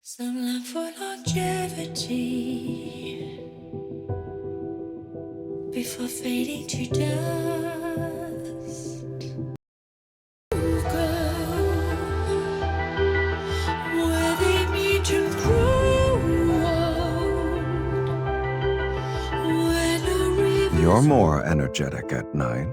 Some love for longevity before fading to dust. Girl, where they meet and grow old, where no You're rivers more energetic at night.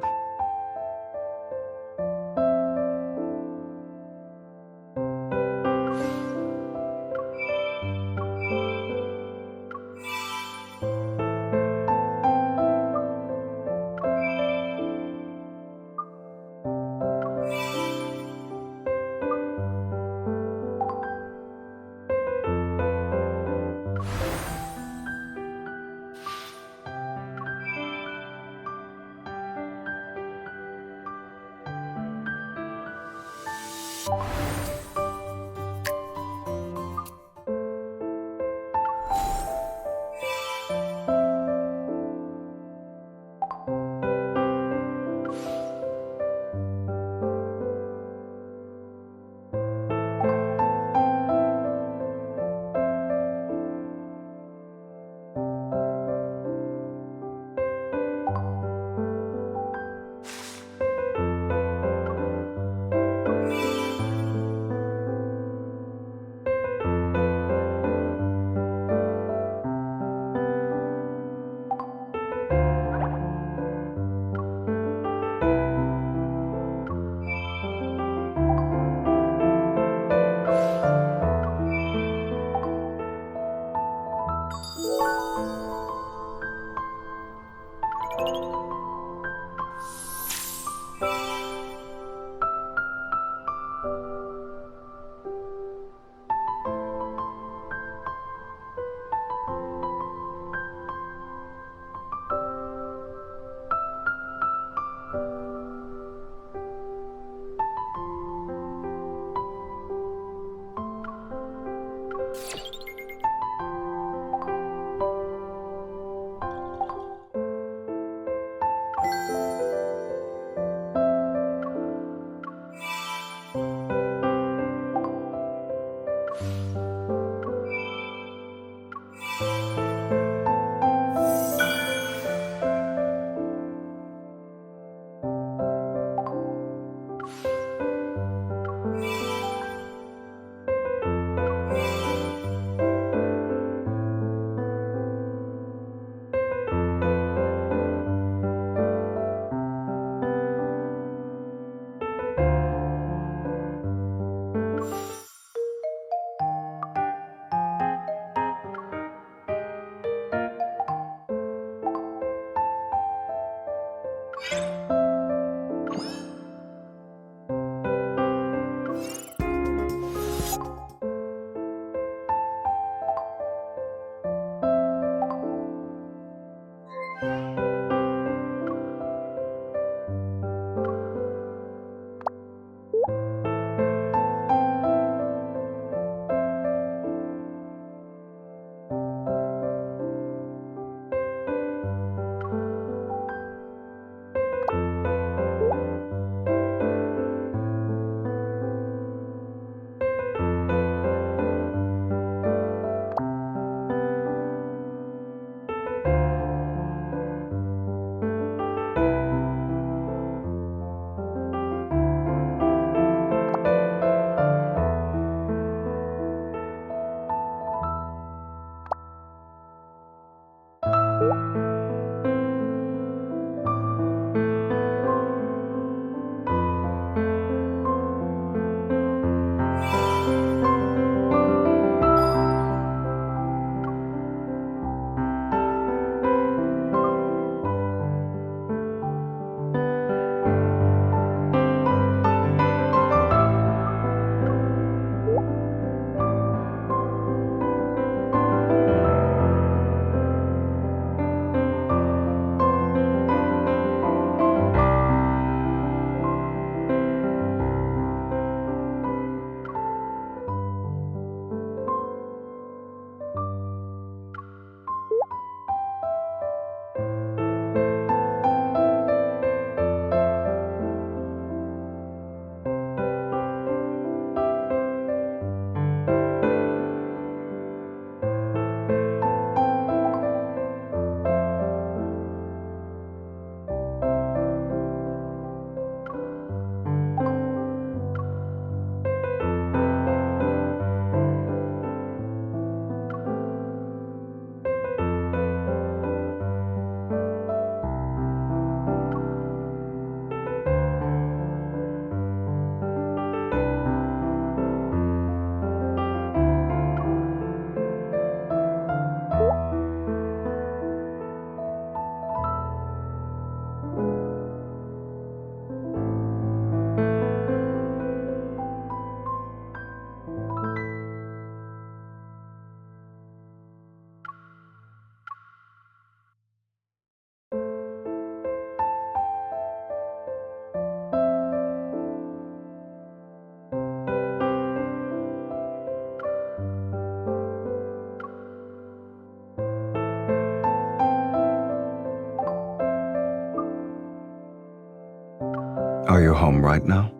Are you home right now?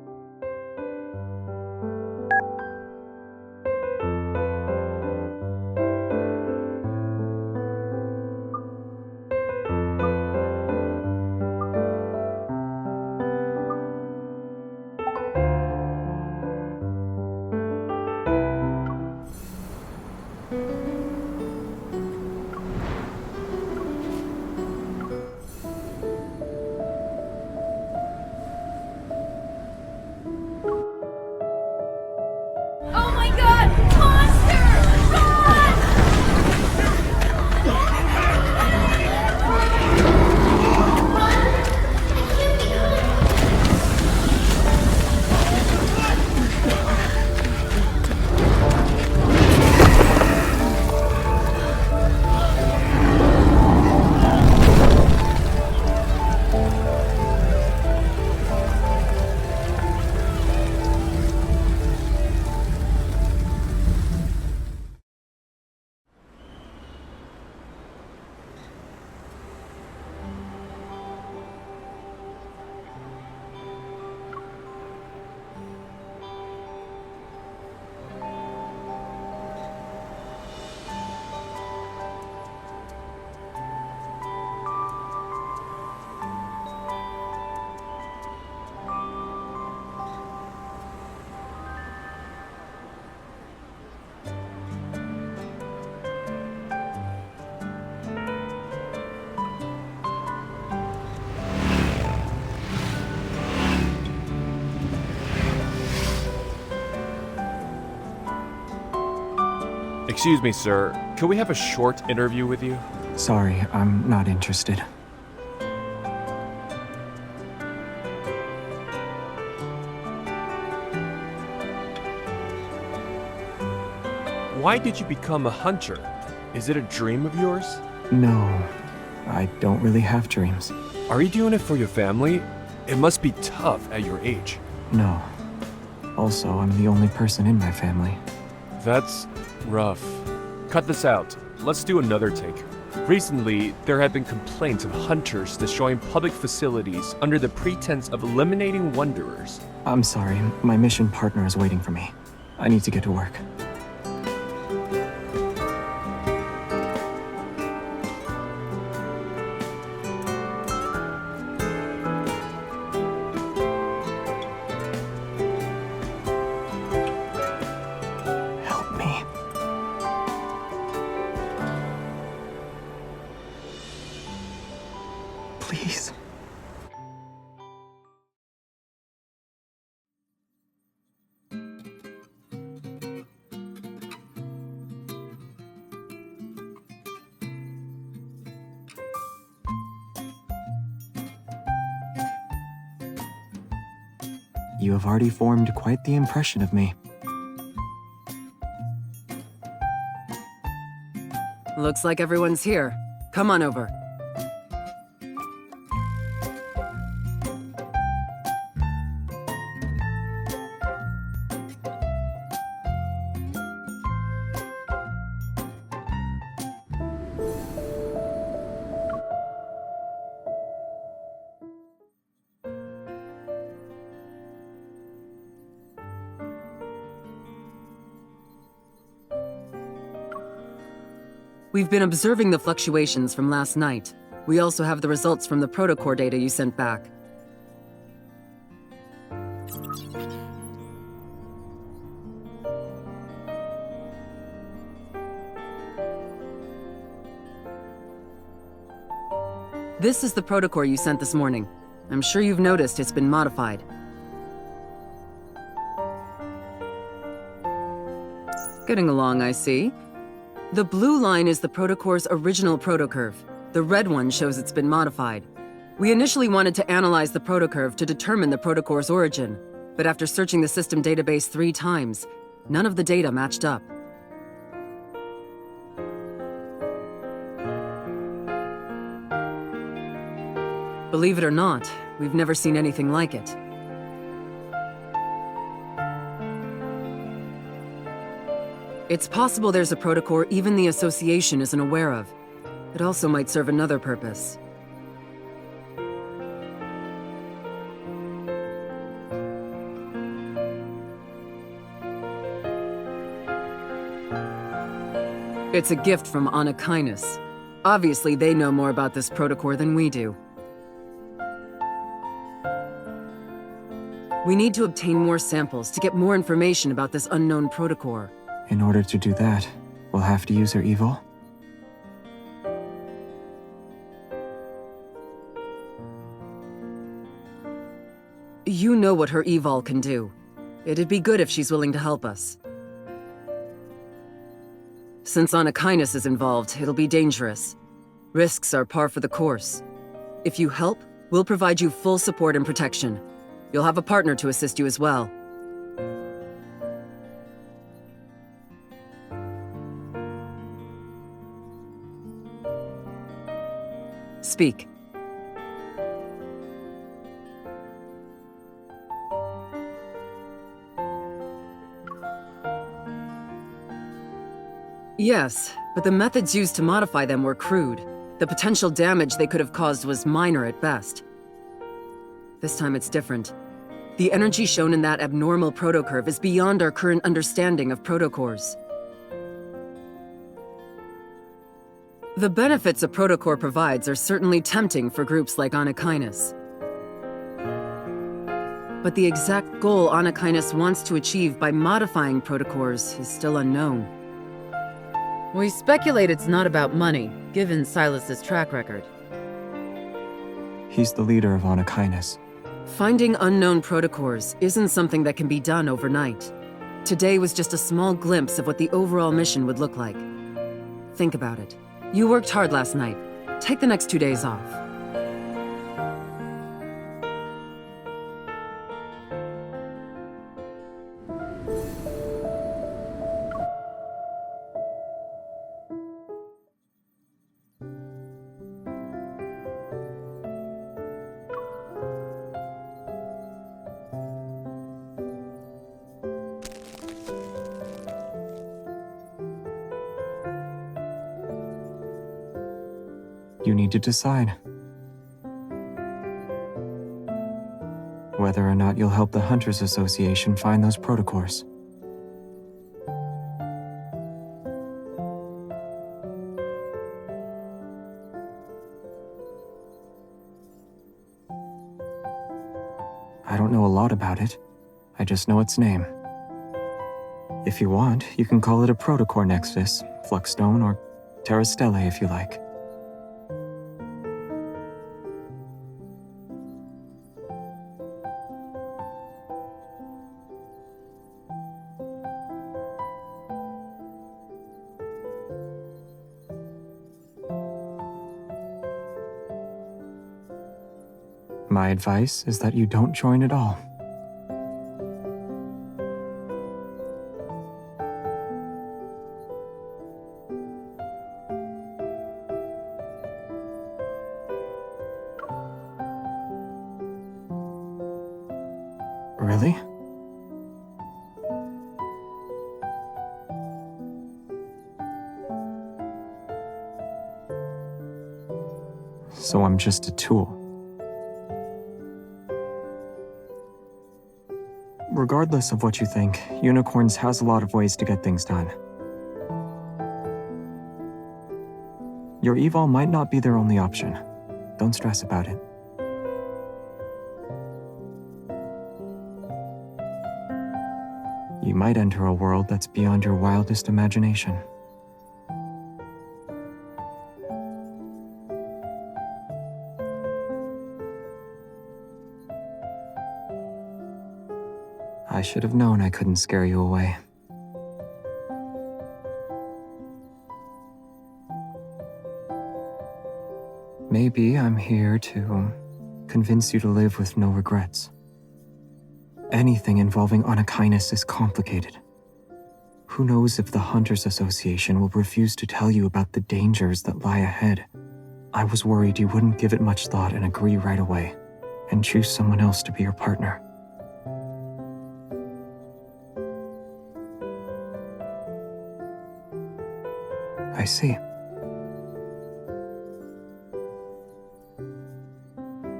Oh my god! Monster! Run! Excuse me, sir. Could we have a short interview with you? Sorry, I'm not interested. Why did you become a hunter? Is it a dream of yours? No, I don't really have dreams. Are you doing it for your family? It must be tough at your age. No. Also, I'm the only person in my family. That's rough. Cut this out. Let's do another take. Recently, there have been complaints of hunters destroying public facilities under the pretense of eliminating wanderers. I'm sorry, my mission partner is waiting for me. I need to get to work. Help me. Please. You have already formed quite the impression of me. Looks like everyone's here. Come on over. We've been observing the fluctuations from last night. We also have the results from the protocore data you sent back. This is the protocore you sent this morning. I'm sure you've noticed it's been modified. Getting along, I see. The blue line is the protocore's original protocurve. The red one shows it's been modified. We initially wanted to analyze the protocurve to determine the protocore's origin, but after searching the system database 3 times, none of the data matched up. Believe it or not, we've never seen anything like it. It's possible there's a protocore even the Association isn't aware of. It also might serve another purpose. It's a gift from Anakinus. Obviously, they know more about this protocore than we do. We need to obtain more samples to get more information about this unknown protocore. In order to do that, we'll have to use her evil? You know what her evol can do. It'd be good if she's willing to help us. Since Anakinus is involved, it'll be dangerous. Risks are par for the course. If you help, we'll provide you full support and protection. You'll have a partner to assist you as well. Speak. Yes, but the methods used to modify them were crude. The potential damage they could have caused was minor at best. This time it's different. The energy shown in that abnormal protocurve is beyond our current understanding of protocores. The benefits a protocore provides are certainly tempting for groups like Anakinus. But the exact goal Anakinus wants to achieve by modifying protocores is still unknown. We speculate it's not about money, given Silas's track record. He's the leader of Anakinus. Finding unknown protocores isn't something that can be done overnight. Today was just a small glimpse of what the overall mission would look like. Think about it. You worked hard last night. Take the next 2 days off. You need to decide whether or not you'll help the Hunters Association find those protocores. I don't know a lot about it. I just know its name. If you want, you can call it a protocore nexus, Fluxstone, or Terra Stellae if you like. My advice is that you don't join at all. Really? So I'm just a tool. Regardless of what you think, Unicorns has a lot of ways to get things done. Your evol might not be their only option. Don't stress about it. You might enter a world that's beyond your wildest imagination. I should have known I couldn't scare you away. Maybe I'm here to convince you to live with no regrets. Anything involving Anakinus is complicated. Who knows if the Hunters Association will refuse to tell you about the dangers that lie ahead. I was worried you wouldn't give it much thought and agree right away, and choose someone else to be your partner. I see.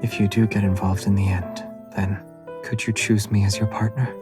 If you do get involved in the end, then could you choose me as your partner?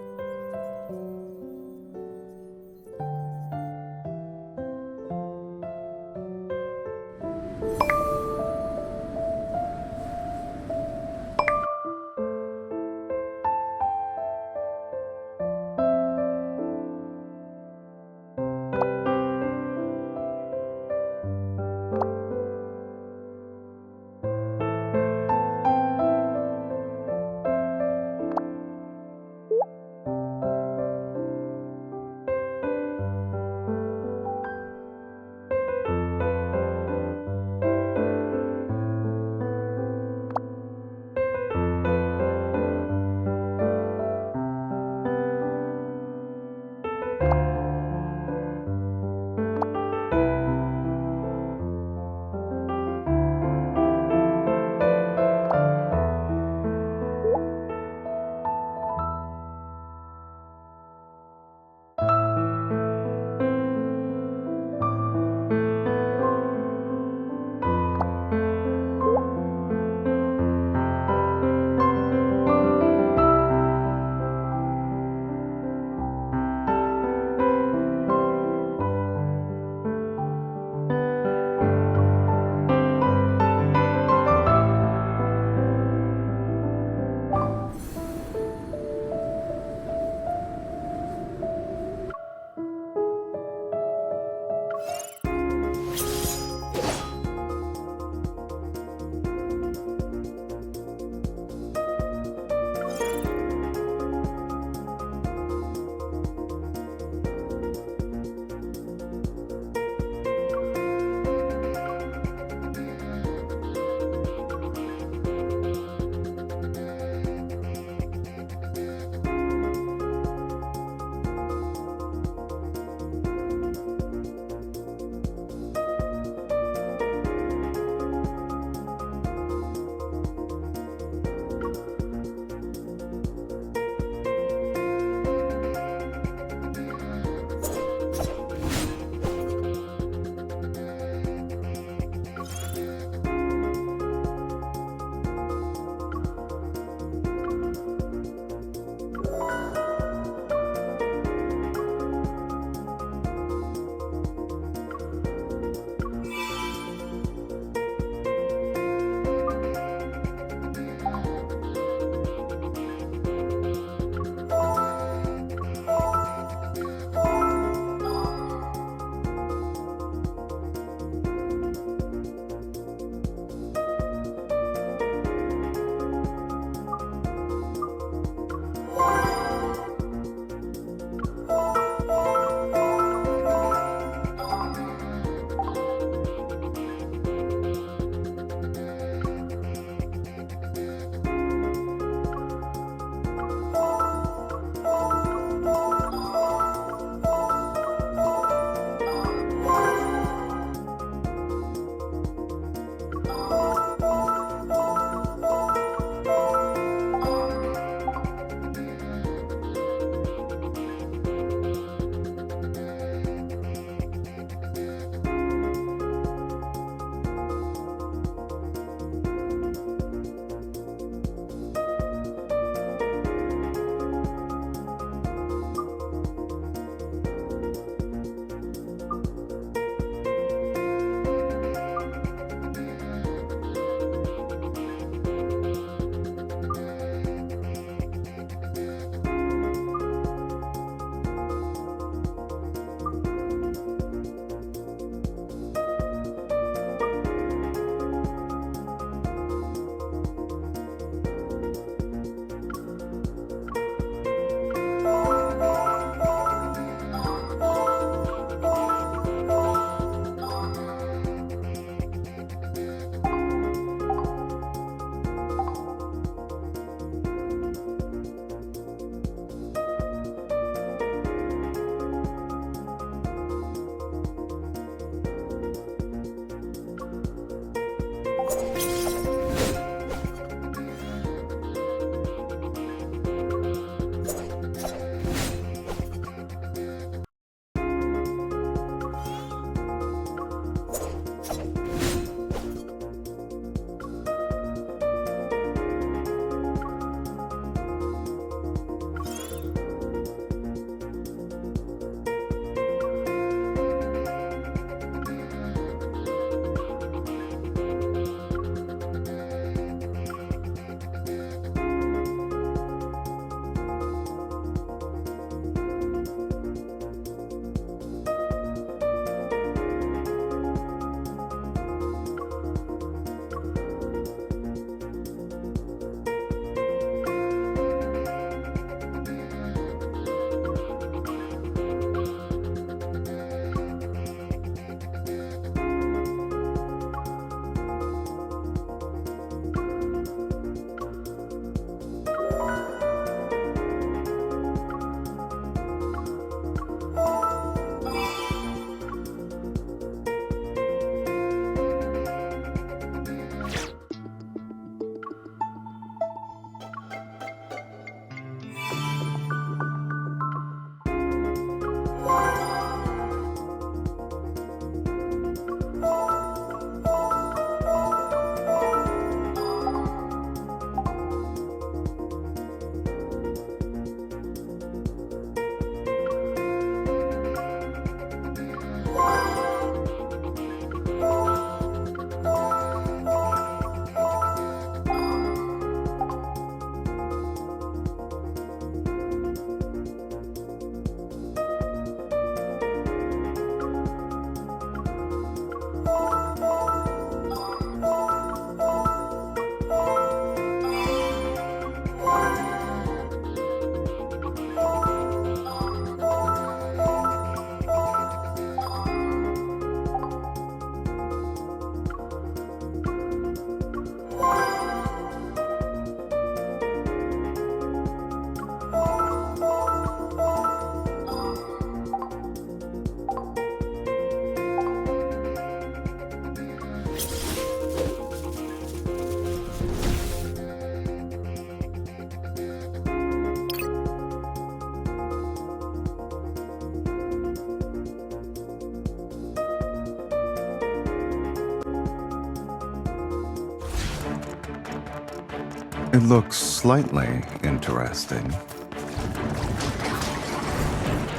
It looks slightly interesting.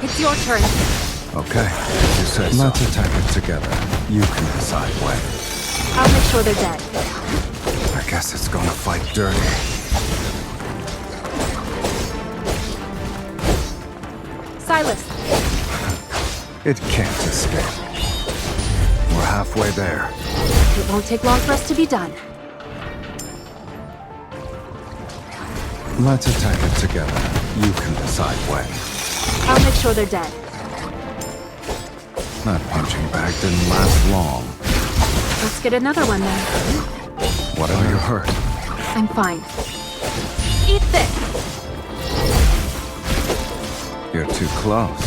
It's your turn. Okay, if you say so. Let's attack it together. You can decide when. I'll make sure they're dead. I guess it's gonna fight dirty. Silas, It can't escape. We're halfway there. it won't take long for us to be done. Let's attack it together. You can decide when. I'll make sure they're dead. That punching bag didn't last long. Let's get another one then. What are you hurt? I'm fine. Eat this! You're too close.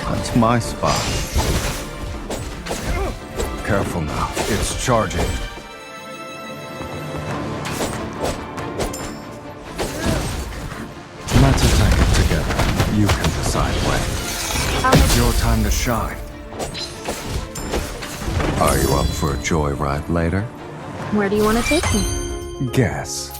That's my spot. Careful now. It's charging. Let's attack it together. You can decide when. It's your time to shine. Are you up for a joyride later? Where do you want to take me? Guess.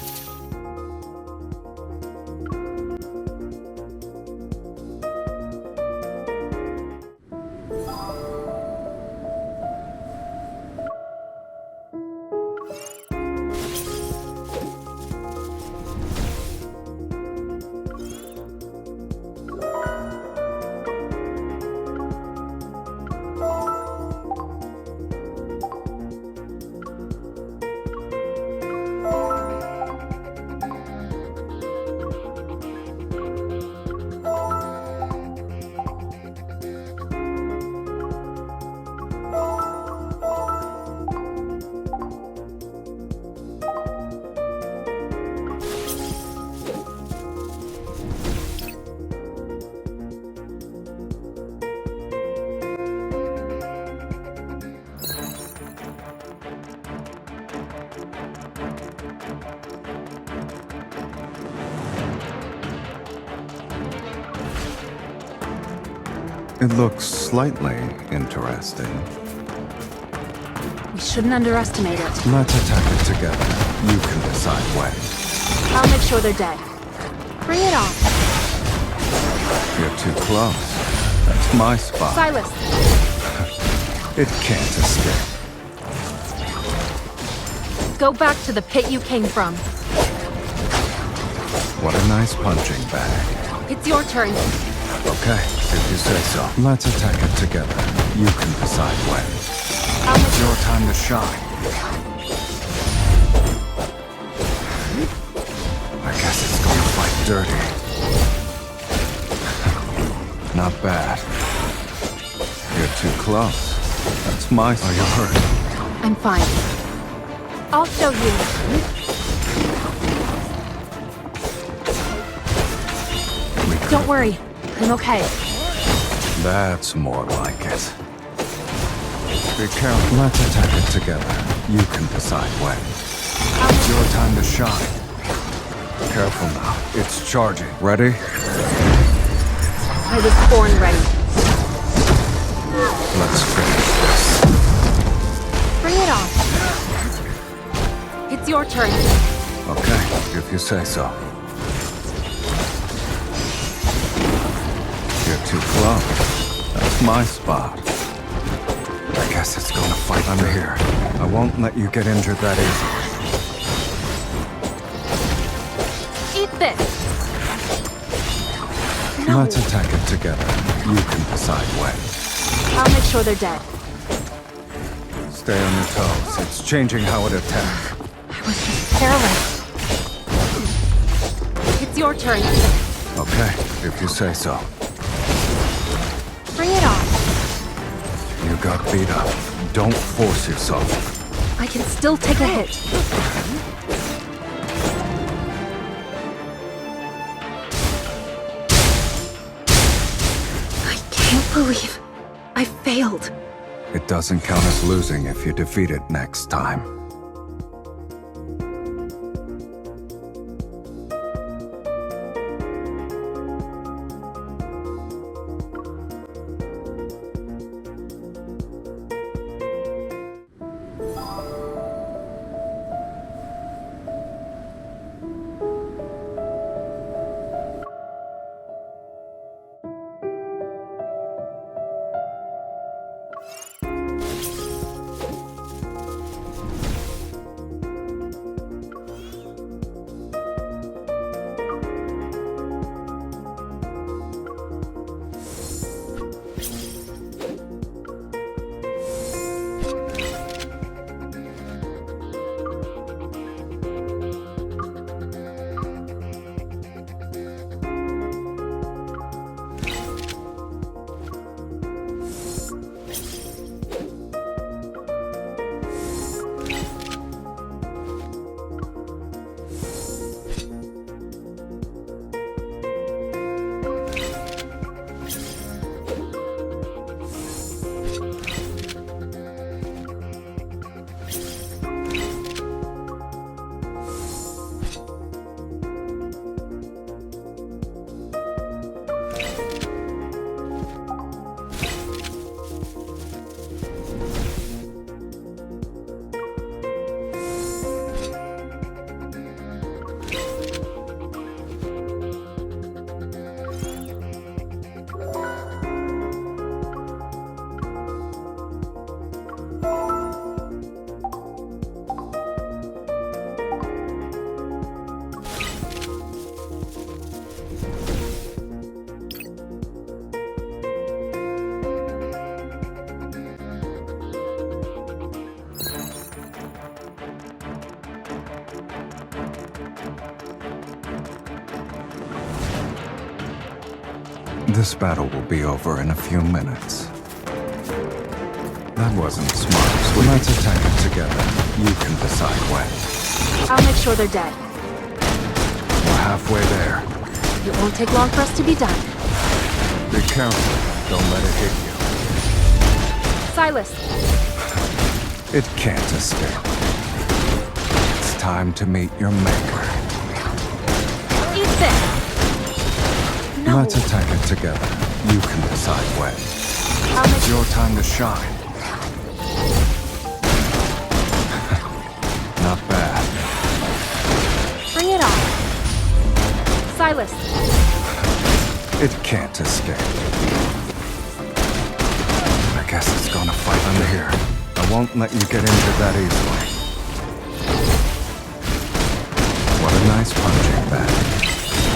It looks slightly interesting. We shouldn't underestimate it. Let's attack it together. You can decide when. I'll make sure they're dead. Bring it on. You're too close. That's my spot. Silas, It can't escape. go back to the pit you came from. What a nice punching bag. It's your turn. Okay, if you say so. Let's attack it together. You can decide when. I'll make It's your time to shine. I guess it's gonna fight dirty. Not bad. You're too close. That's my... Are you hurt? I'm fine. I'll show you. Don't worry. I'm okay. That's more like it. Be careful. Let's attack it together. You can decide when. It's your time to shine. Careful now. It's charging. Ready? I was born ready. Let's finish this. Bring it on. It's your turn. Okay, if you say so. You're too close. That's my spot. I guess it's gonna fight. I'm here. I won't let you get injured that easy. Eat this. Let's attack it together. You can decide when. I'll make sure they're dead. Stay on your toes. It's changing how it attacks. I was just careless. It's your turn. Okay, if you say so. Bring it on. You got beat up. Don't force yourself. I can still take a hit. I can't believe I failed. It doesn't count as losing if you defeat it next time. This battle will be over in a few minutes. That wasn't smart, sweetie. Let's attack it together. You can decide when. I'll make sure they're dead. We're halfway there. It won't take long for us to be done. Be careful. Don't let it hit you. Silas, It can't escape. It's time to meet your maker. eat this! No! Let's attack it together. You can decide when. I'll make It's your time to shine. Not bad. Bring it on. Silas, It can't escape. I guess it's gonna fight under here. I won't let you get injured that easily. What a nice punching bag.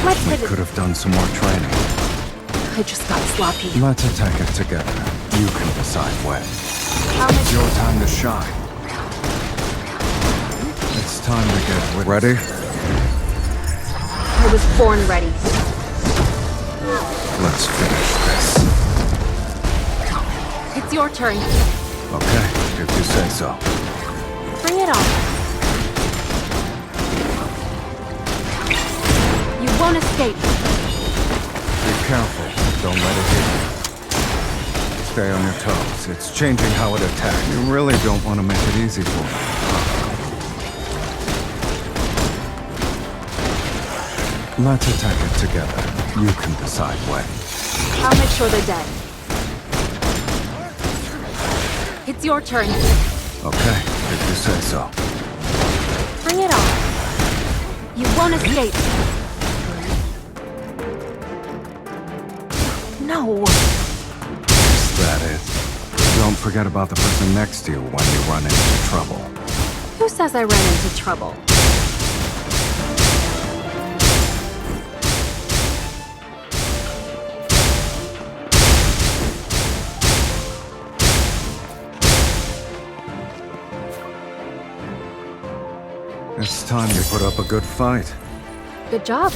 let's We hit could it. have done some more training. I just got sloppy. Let's attack it together. You can decide when. I'll make It's your time to shine. It's time to get ready. I was born ready. Let's finish this. It's your turn. Okay, if you say so. Bring it on. You won't escape. Be careful. Don't let it hit you. Stay on your toes. It's changing how it attacks. You really don't want to make it easy for me. Let's attack it together. You can decide when. I'll make sure they're dead. It's your turn. Okay, if you say so. Bring it on. You won't escape. No. Is that it? Don't forget about the person next to you when you run into trouble. Who says I ran into trouble? It's time you put up a good fight. Good job.